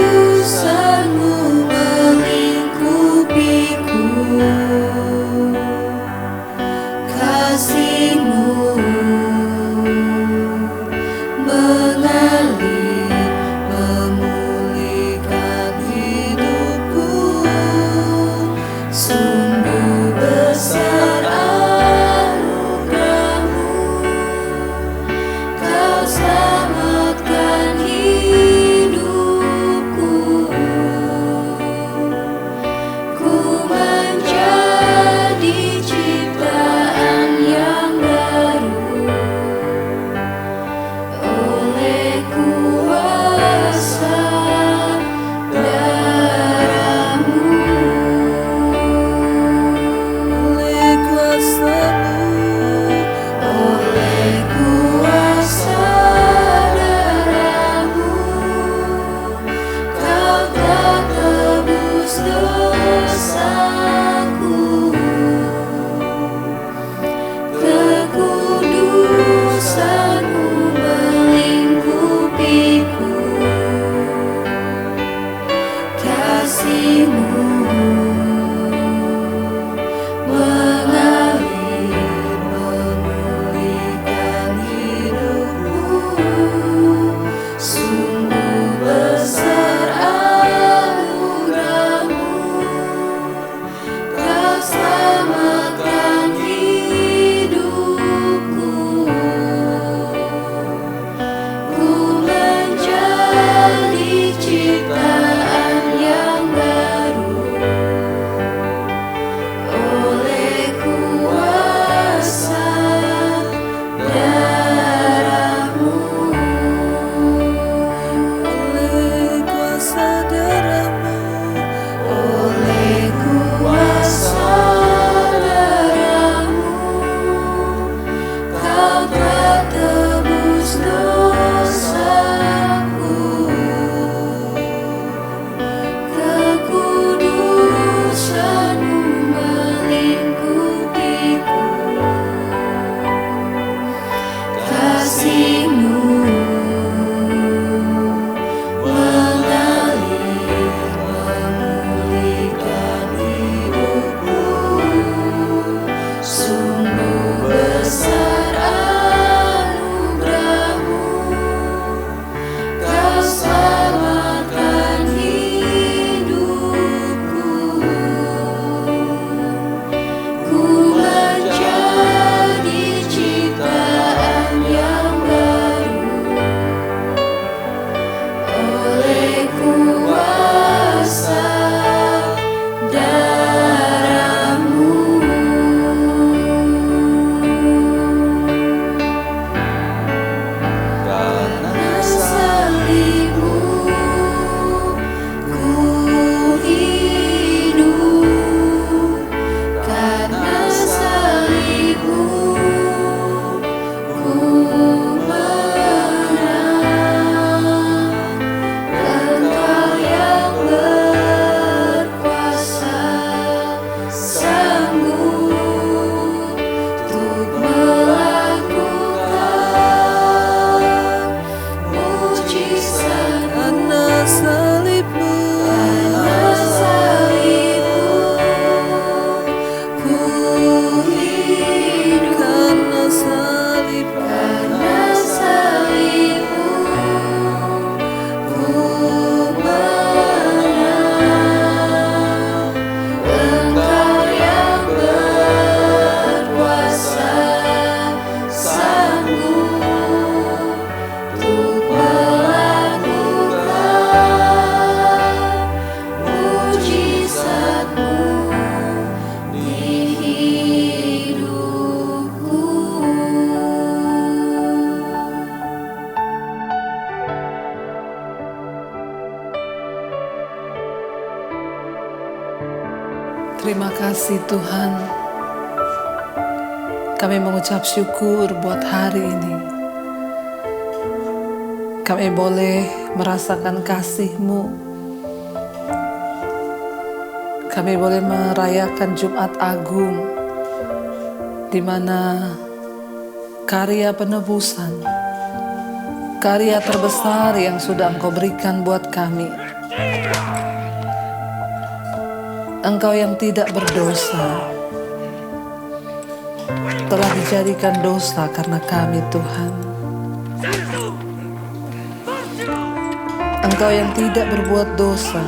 Kekudusanmu melingkupiku, kasih-Mu mengalir memulihkan hidupku. Sungguh besar anugerah-Mu, Kau selamatkan hidupku. Ku menjadi ciptaan yang baru oleh kuasa darah-Mu. Oleh kuasa-Mu, oleh kuasa darah-Mu, Kau telah tebus dosaku. Kekudusan-Mu melingkupiku, kasih-Mu mengalir memulihkan hidupku. Sungguh besar anugerah-Mu, Kau selamatkan hidupku. Ku menjadi ciptaan yang baru oleh kuasa darah-Mu. Oleh kuasa darah-Mu, oleh kuasa darah-Mu, Kau telah tebus dosaku. Kekudusan-Mu melingkupiku, kasih-Mu mengalir memulihkan hidupku. Sungguh besar anugerah-Mu, Kau selamatkan hidupku. Ku menjadi ciptaan yang baru oleh kuasa darah-Mu. Karena salib-Mu ku hidup, karena salib-Mu ku menang. Engkau yang berkuasa, sanggup untuk melakukan mujizat. Karena salib-Mu, karena salib-Mu ku hidup, karena salib-Mu ku menang. Engkau yang berkuasa, sanggup untuk melakukan mujizat-Mu di hidupku. Terima kasih Tuhan, kami mengucap syukur buat hari ini. Kami boleh merasakan kasih-Mu. Kami boleh merayakan Jumat Agung, di mana karya penebusan, karya terbesar yang sudah Engkau berikan buat kami. Engkau yang tidak berdosa telah dijadikan dosa karena kami, Tuhan. Engkau yang tidak berbuat dosa,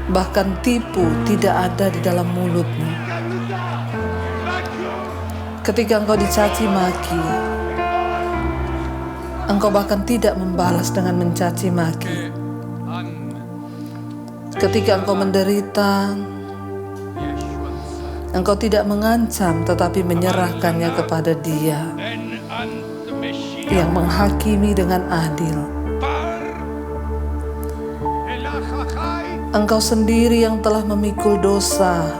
bahkan tipu tidak ada di dalam mulut-Mu. Ketika Engkau dicaci maki, Engkau bahkan tidak membalas dengan mencaci maki. Ketika Engkau menderita, Engkau tidak mengancam tetapi menyerahkannya kepada Dia yang menghakimi dengan adil. Engkau sendiri yang telah memikul dosa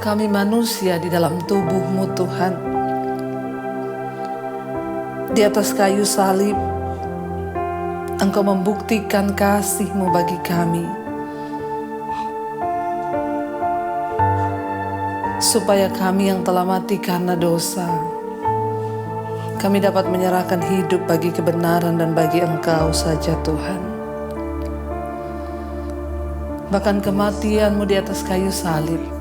kami manusia di dalam tubuh-Mu, Tuhan. Di atas kayu salib, Engkau membuktikan kasih-Mu bagi kami, supaya kami yang telah mati karena dosa, kami dapat menyerahkan hidup bagi kebenaran dan bagi Engkau saja, Tuhan. Bahkan kematian-Mu di atas kayu salib,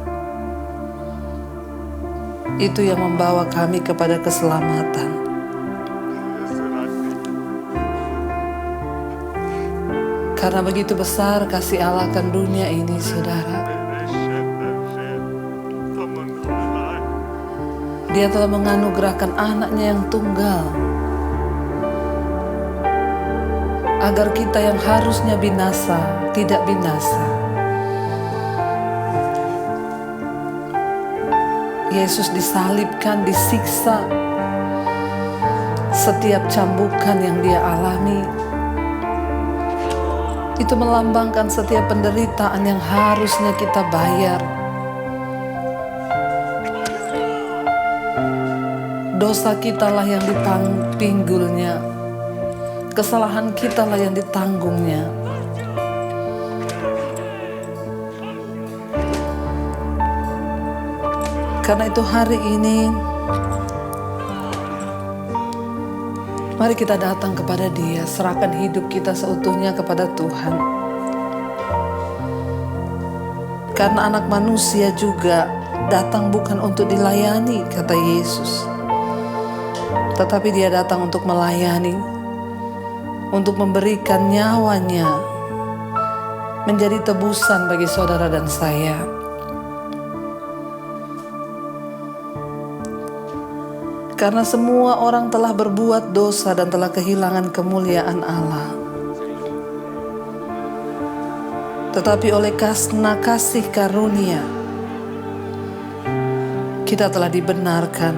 itu yang membawa kami kepada keselamatan. Karena begitu besar kasih Allah akan dunia ini, saudara. Dia telah menganugerahkan anaknya yang tunggal, agar kita yang harusnya binasa, tidak binasa. Yesus disalibkan, disiksa. Setiap cambukan yang Dia alami, itu melambangkan setiap penderitaan yang harusnya kita bayar. Dosa kitalah yang dipinggulnya, kesalahan kitalah yang ditanggungnya. Karena itu hari ini, mari kita datang kepada Dia, serahkan hidup kita seutuhnya kepada Tuhan. Karena anak manusia juga datang bukan untuk dilayani, kata Yesus, tetapi Dia datang untuk melayani, untuk memberikan nyawanya menjadi tebusan bagi saudara dan saya. Karena semua orang telah berbuat dosa dan telah kehilangan kemuliaan Allah. Tetapi oleh karena kasih karunia, kita telah dibenarkan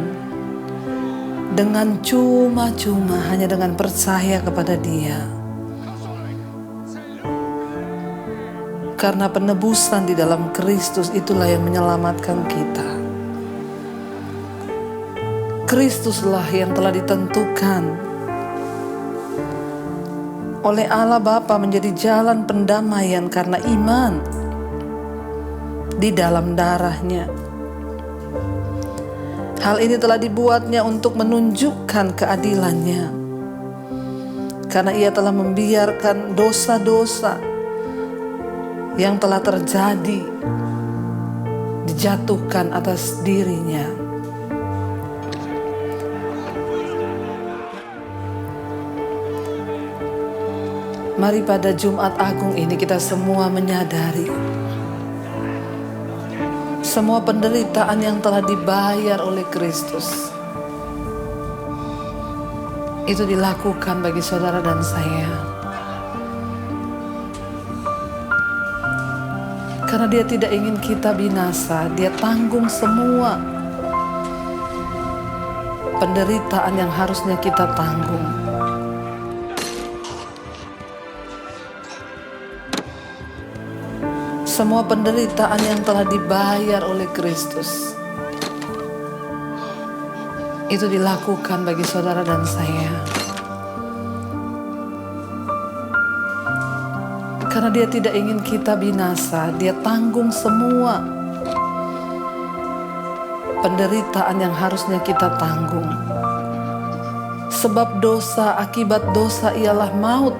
dengan cuma-cuma hanya dengan percaya kepada Dia. Karena penebusan di dalam Kristus itulah yang menyelamatkan kita. Kristuslah yang telah ditentukan oleh Allah Bapa menjadi jalan pendamaian karena iman di dalam darah-Nya. Hal ini telah dibuatnya untuk menunjukkan keadilan-Nya, karena Ia telah membiarkan dosa-dosa yang telah terjadi dijatuhkan atas diri-Nya. Mari pada Jumat Agung ini kita semua menyadari semua penderitaan yang telah dibayar oleh Kristus itu dilakukan bagi saudara dan saya. Karena Dia tidak ingin kita binasa, Dia tanggung semua penderitaan yang harusnya kita tanggung. Semua penderitaan yang telah dibayar oleh Kristus itu dilakukan bagi saudara dan saya. Karena Dia tidak ingin kita binasa, Dia tanggung semua penderitaan yang harusnya kita tanggung. Sebab dosa, akibat dosa ialah maut.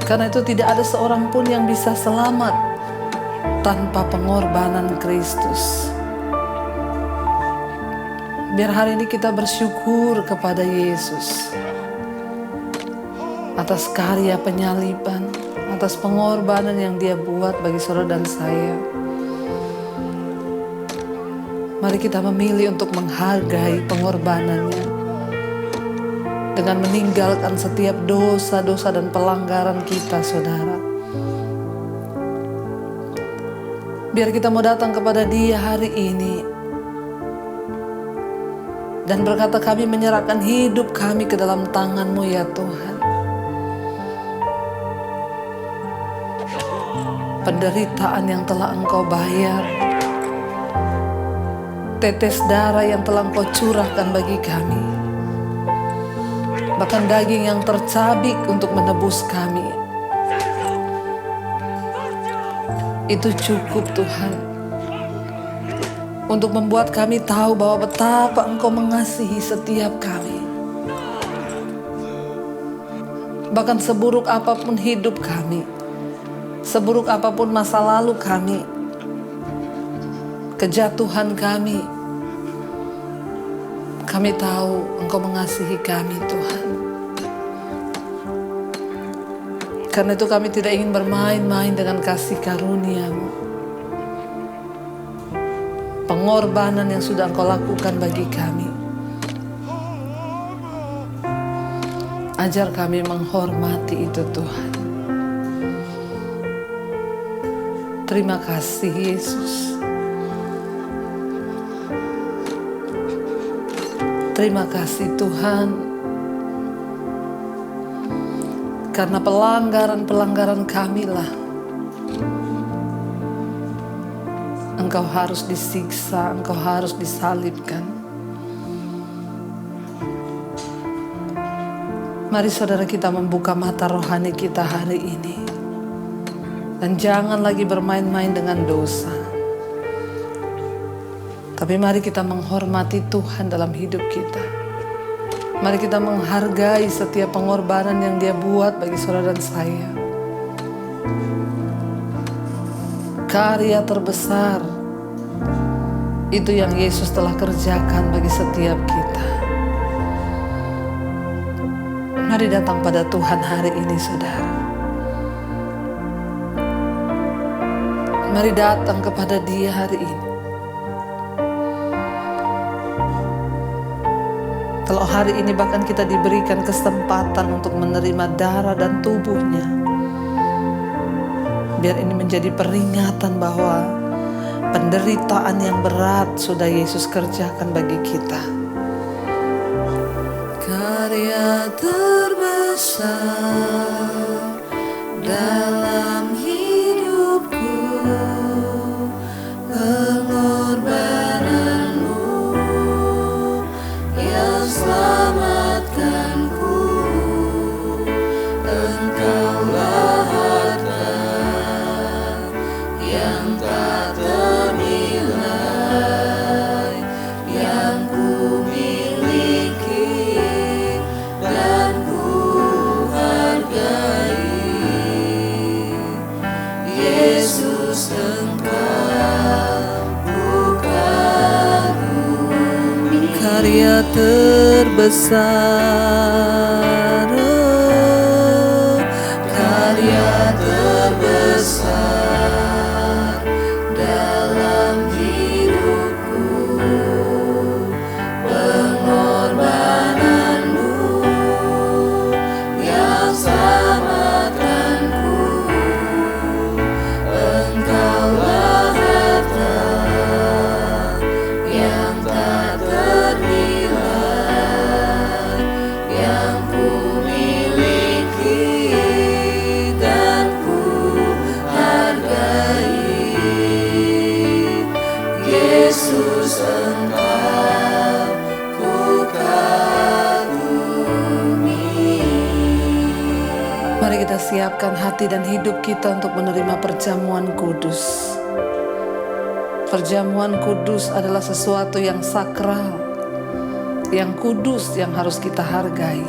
Karena itu tidak ada seorang pun yang bisa selamat tanpa pengorbanan Kristus. Biar hari ini kita bersyukur kepada Yesus atas karya penyaliban, atas pengorbanan yang Dia buat bagi saudara dan saya. Mari kita memilih untuk menghargai pengorbanannya dengan meninggalkan setiap dosa-dosa dan pelanggaran kita, saudara. Biar kita mau datang kepada Dia hari ini dan berkata, kami menyerahkan hidup kami ke dalam tangan-Mu ya Tuhan. Penderitaan yang telah Engkau bayar, tetes darah yang telah Engkau curahkan bagi kami, bahkan daging yang tercabik untuk menebus kami, itu cukup Tuhan untuk membuat kami tahu bahwa betapa Engkau mengasihi setiap kami. Bahkan seburuk apapun hidup kami, seburuk apapun masa lalu kami, kejatuhan kami tahu Engkau mengasihi kami Tuhan. Karena itu kami tidak ingin bermain-main dengan kasih karunia-Mu. Pengorbanan yang sudah Engkau lakukan bagi kami. Ajar kami menghormati itu Tuhan. Terima kasih Yesus. Terima kasih Tuhan. Karena pelanggaran-pelanggaran kamilah Engkau harus disiksa, Engkau harus disalibkan. Mari saudara kita membuka mata rohani kita hari ini. Dan jangan lagi bermain-main dengan dosa. Tapi mari kita menghormati Tuhan dalam hidup kita. Mari kita menghargai setiap pengorbanan yang Dia buat bagi saudara dan saya. Karya terbesar itu yang Yesus telah kerjakan bagi setiap kita. Mari datang pada Tuhan hari ini, saudara. Mari datang kepada Dia hari ini. Kalau hari ini bahkan kita diberikan kesempatan untuk menerima darah dan tubuhnya, biar ini menjadi peringatan bahwa penderitaan yang berat sudah Yesus kerjakan bagi kita. Karya terbesar dalam hidupku, pengorbananmu yang selamatkanku. Engkaulah harta yang tak ternilai, yang ku miliki dan ku hargai. Yesus, Engkau ku kagumi. Karya terbesar, karya terbesar dalam hidupku, pengorbananmu yang selamatkanku. Engkaulah harta yang tak ternilai, yang ku miliki dan ku hargai. Yesus, Engkau ku kagumi. Mari kita siapkan hati dan hidup kita untuk menerima perjamuan kudus. Perjamuan kudus adalah sesuatu yang sakral, yang kudus, yang harus kita hargai.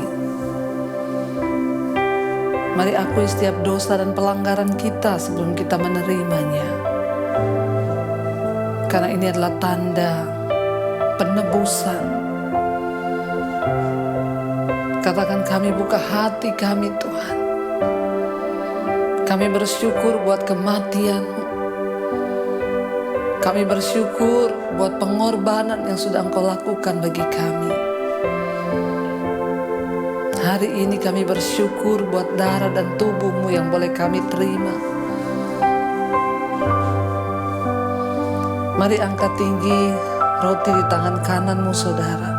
Mari akui setiap dosa dan pelanggaran kita sebelum kita menerimanya. Karena ini adalah tanda penebusan. Katakan, kami buka hati kami Tuhan. Kami bersyukur buat kematian-Mu. Kami bersyukur buat pengorbanan yang sudah Engkau lakukan bagi kami. Hari ini kami bersyukur buat darah dan tubuh-Mu yang boleh kami terima. Mari angkat tinggi roti di tangan kananmu, saudara.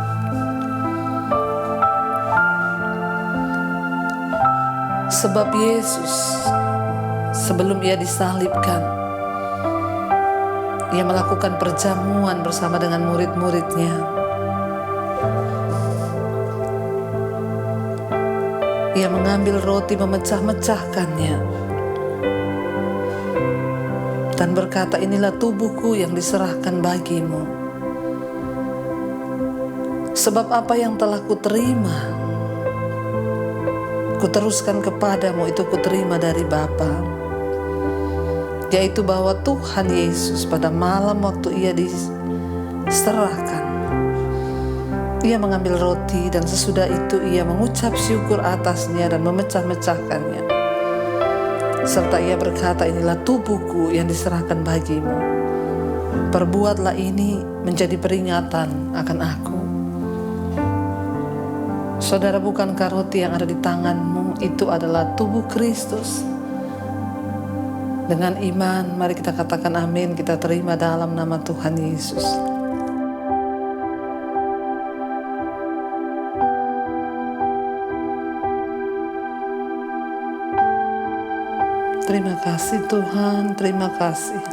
Sebab Yesus, sebelum Ia disalibkan, Ia melakukan perjamuan bersama dengan murid-muridnya. Ia mengambil roti, memecah-mecahkannya, dan berkata, inilah tubuhku yang diserahkan bagimu. Sebab apa yang telah kuterima, kuteruskan kepadamu, itu kuterima dari Bapa. Yaitu bahwa Tuhan Yesus pada malam waktu Ia diserahkan, Ia mengambil roti dan sesudah itu Ia mengucap syukur atasnya dan memecah-mecahkannya. Serta Ia berkata, inilah tubuhku yang diserahkan bagimu. Perbuatlah ini menjadi peringatan akan aku. Saudara, bukankah roti yang ada di tanganmu itu adalah tubuh Kristus? Dengan iman, mari kita katakan amin, kita terima dalam nama Tuhan Yesus. Terima kasih Tuhan, terima kasih.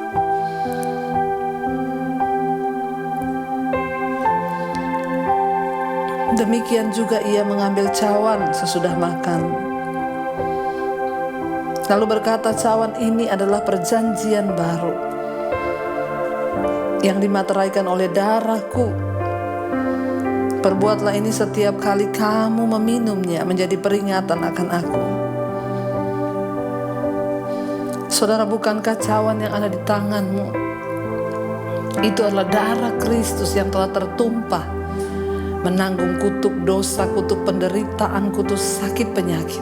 Demikian juga Ia mengambil cawan sesudah makan. Lalu berkata, cawan ini adalah perjanjian baru yang dimateraikan oleh darahku. Perbuatlah ini setiap kali kamu meminumnya menjadi peringatan akan aku. Saudara, bukankah cawan yang ada di tanganmu itu adalah darah Kristus yang telah tertumpah, menanggung kutuk dosa, kutuk penderitaan, kutuk sakit penyakit.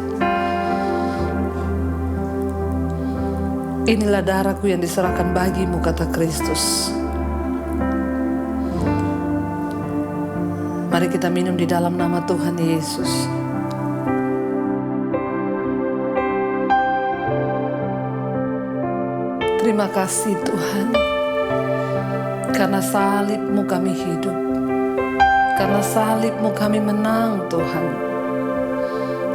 Inilah darahku yang diserahkan bagimu, kata Kristus. Mari kita minum di dalam nama Tuhan Yesus. Terima kasih Tuhan, karena salib-Mu kami hidup, karena salib-Mu kami menang Tuhan.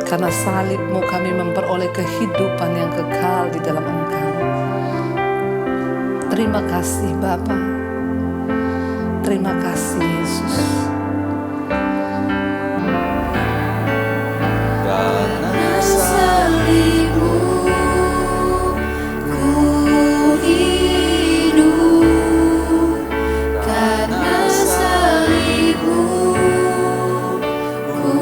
Karena salib-Mu kami memperoleh kehidupan yang kekal di dalam Engkau. Terima kasih Bapa. Terima kasih Yesus. Karena salib-Mu ku hidup, karena salib-Mu ku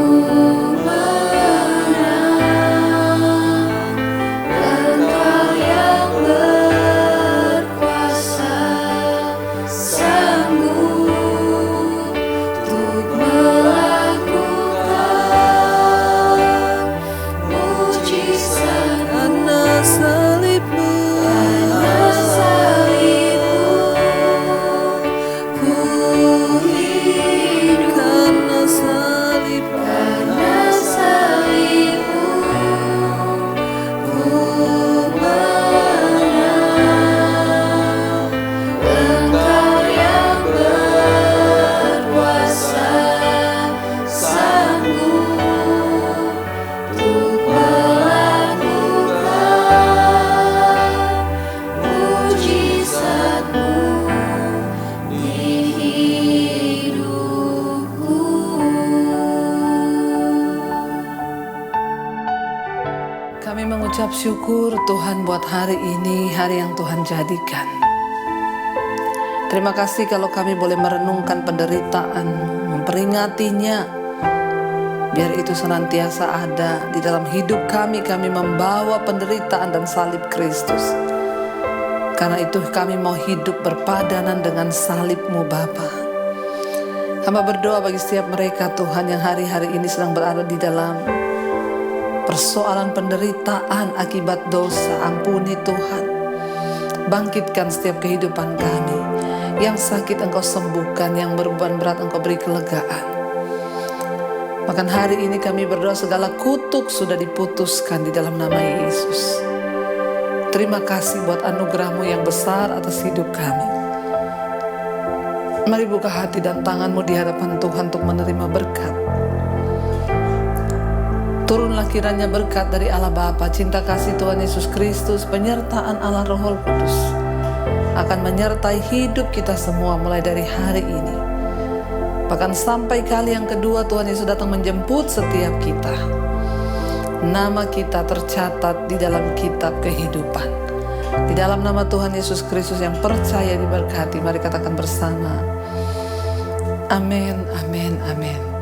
mengucap syukur Tuhan buat hari ini, hari yang Tuhan jadikan. Terima kasih kalau kami boleh merenungkan penderitaan, memperingatinya, biar itu senantiasa ada di dalam hidup kami. Kami membawa penderitaan dan salib Kristus. Karena itu kami mau hidup berpadanan dengan salib-Mu Bapa. Hamba berdoa bagi setiap mereka Tuhan yang hari-hari ini sedang berada di dalam persoalan penderitaan akibat dosa. Ampuni Tuhan. Bangkitkan setiap kehidupan kami. Yang sakit Engkau sembuhkan, yang berbeban berat Engkau beri kelegaan. Bahkan hari ini kami berdoa segala kutuk sudah diputuskan di dalam nama Yesus. Terima kasih buat anugerah-Mu yang besar atas hidup kami. Mari buka hati dan tangan-Mu di hadapan Tuhan untuk menerima berkat. Turunlah kiranya berkat dari Allah Bapa, cinta kasih Tuhan Yesus Kristus, penyertaan Allah Roh Kudus akan menyertai hidup kita semua mulai dari hari ini. Bahkan sampai kali yang kedua Tuhan Yesus datang menjemput setiap kita. Nama kita tercatat di dalam kitab kehidupan. Di dalam nama Tuhan Yesus Kristus yang percaya diberkati, mari katakan bersama. Amin, amin, amin.